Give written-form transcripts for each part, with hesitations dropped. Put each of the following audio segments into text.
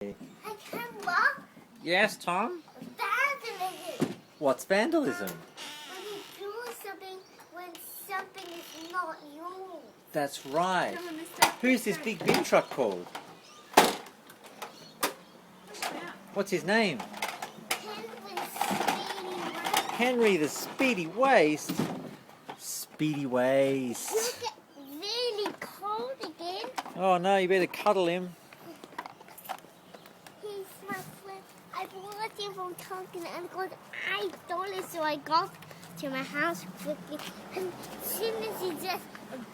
Hey, Kemba. Yes, Tom? Vandalism. What's vandalism? When you do something when something is not yours. That's right. Who's this big bin truck called? What's his name? Henry Speedy Waste. Henry the Speedy Waste. Speedy You Waste. get really cold again. Oh no, you better cuddle him. He's my friend. I bought him from Tonkin and got $8, so I got to my house quickly. And as soon as he just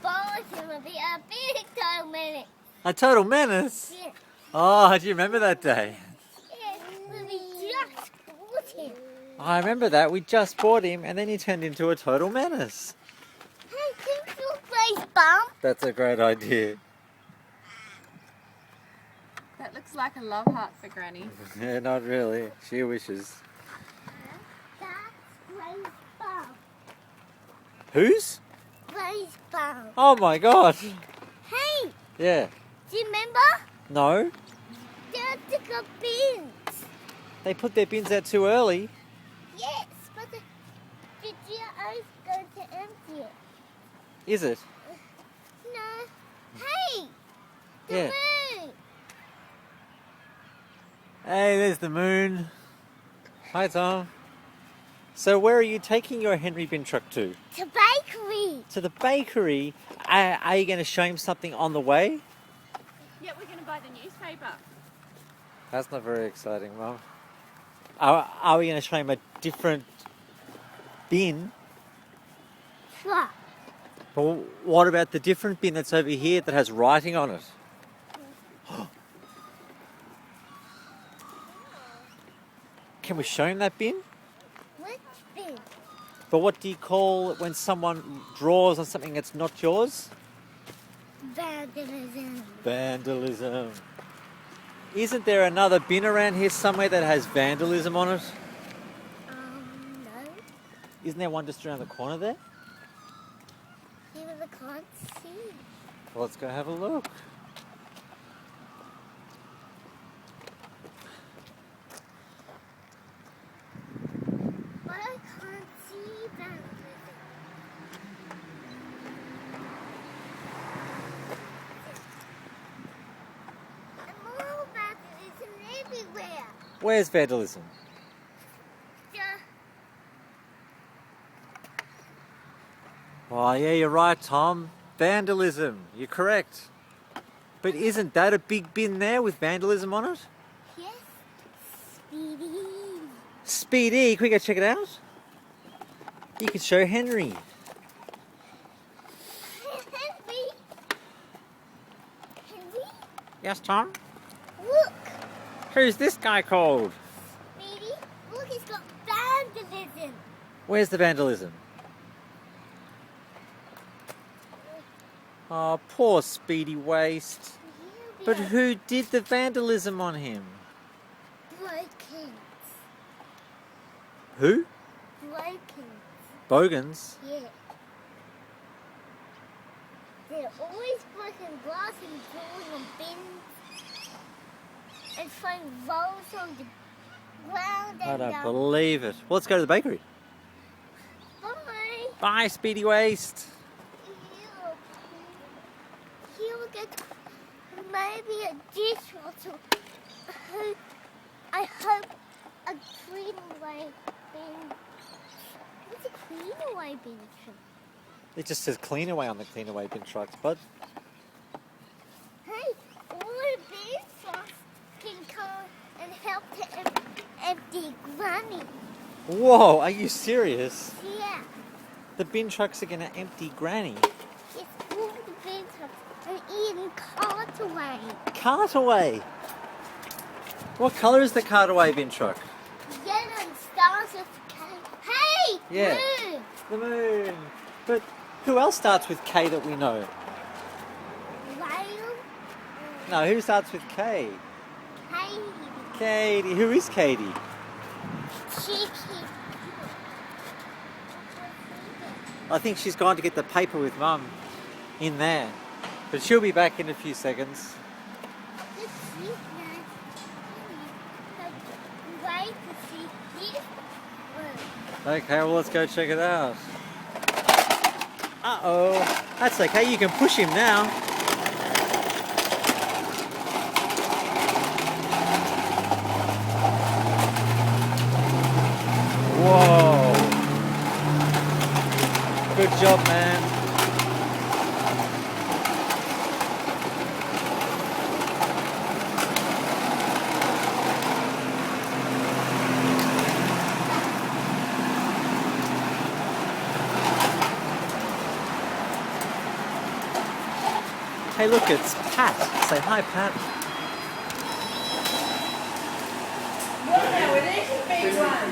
bought him a big total minute. A total menace? Yeah. Oh, do you remember that day? When we just bought him. I remember that. We just bought him and then he turned into a total menace. Hey, can you play bum? That's a great idea. That looks like a love heart for Granny. Yeah, not really. She wishes. That's Blaze Bum. Whose? Blaze Bum. Oh my god. Hey, Yeah. do you remember? No. They took a bins. They put their bins out too early. Yes, but the GIO is going to empty it. Is it? No. Hey, the Yeah. moon. Hey, there's the moon. Hi, Tom. So where are you taking your Henry bin truck to? To bakery. To the bakery. Are you going to show him something on the way? Yeah, we're going to buy the newspaper. That's not very exciting, Mum. Are we going to show him a different bin? Sure. But what about the different bin that's over here that has writing on it? Can we show him that bin? Which bin? But what do you call it when someone draws on something that's not yours? Vandalism. Vandalism. Isn't there another bin around here somewhere that has vandalism on it? No. Isn't there one just around the corner there? Even I can't see. Well, let's go have a look. But I can't see vandalism. And more vandalism everywhere. Where's vandalism? Just Oh, yeah, you're right, Tom. Vandalism. You're correct. But isn't that a big bin there with vandalism on it? yes, Speedy. Speedy, can we go check it out? You can show Henry. Henry. Henry, Yes, Tom? look. Who's this guy called? Speedy, look, he's got vandalism. Where's the vandalism? Oh, poor Speedy Waste. But who did the vandalism on him? Broken. Who? Broken. Bogans? Yeah. They're always breaking glass and throwing on bins and throwing rolls on the ground I and don't believe it. Well, let's go to the bakery. Bye. Bye, Speedy Waste. He'll get maybe a dishwasher. I hope a clean away bin. What's a clean away bin? It just says clean away on the clean away bin trucks, bud. Hey, all the bin trucks can come and help to empty Granny. Whoa, are you serious? Yeah, The bin trucks are going to empty Granny. it's all the bin trucks and even cart away. Cart away. What colour is the cart away bin truck? Yellow and stars with K. Hey, Yeah. moon. The moon. But who else starts with K that we know? Whale. No, who starts with K? Hey, Katie. Who is Katie? chicken. I think she's gone to get the paper with Mum in there. But she'll be back in a few seconds. Let's see, wait to see his room. Okay, well, let's go check it out. Uh-oh. That's okay, you can push him now. Whoa. Good job, man. Hey, look, it's Pat. Say hi, Pat. Wow, it is a big one.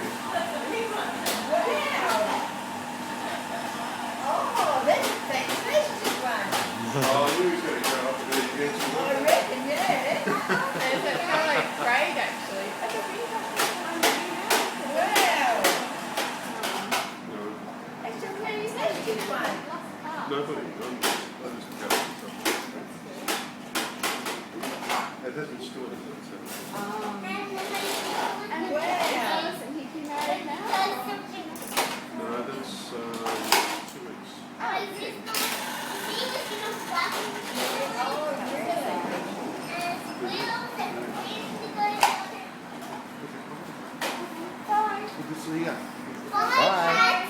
Wow. Oh, that's a fantastic one. Oh, you was going to go up and do it again. I reckon, yeah. There's a really great actually. That's a big one. Wow. No, That's a fantastic one. nobody. I just go. It hasn't stored it. And Wow. isn't he married now? No, that's 2 weeks. Oh, Good to see you. Bye.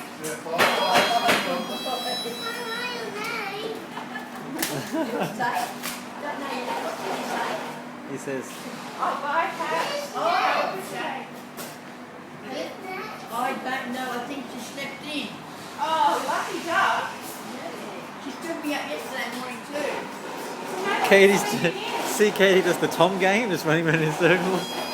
He says, Oh, bye, Pat. Oh. Okay. I don't know, I think she slept in. Oh, lucky duck. She stood me up yesterday morning too. Katie's, see Katie does the Tom game, just running around in circles.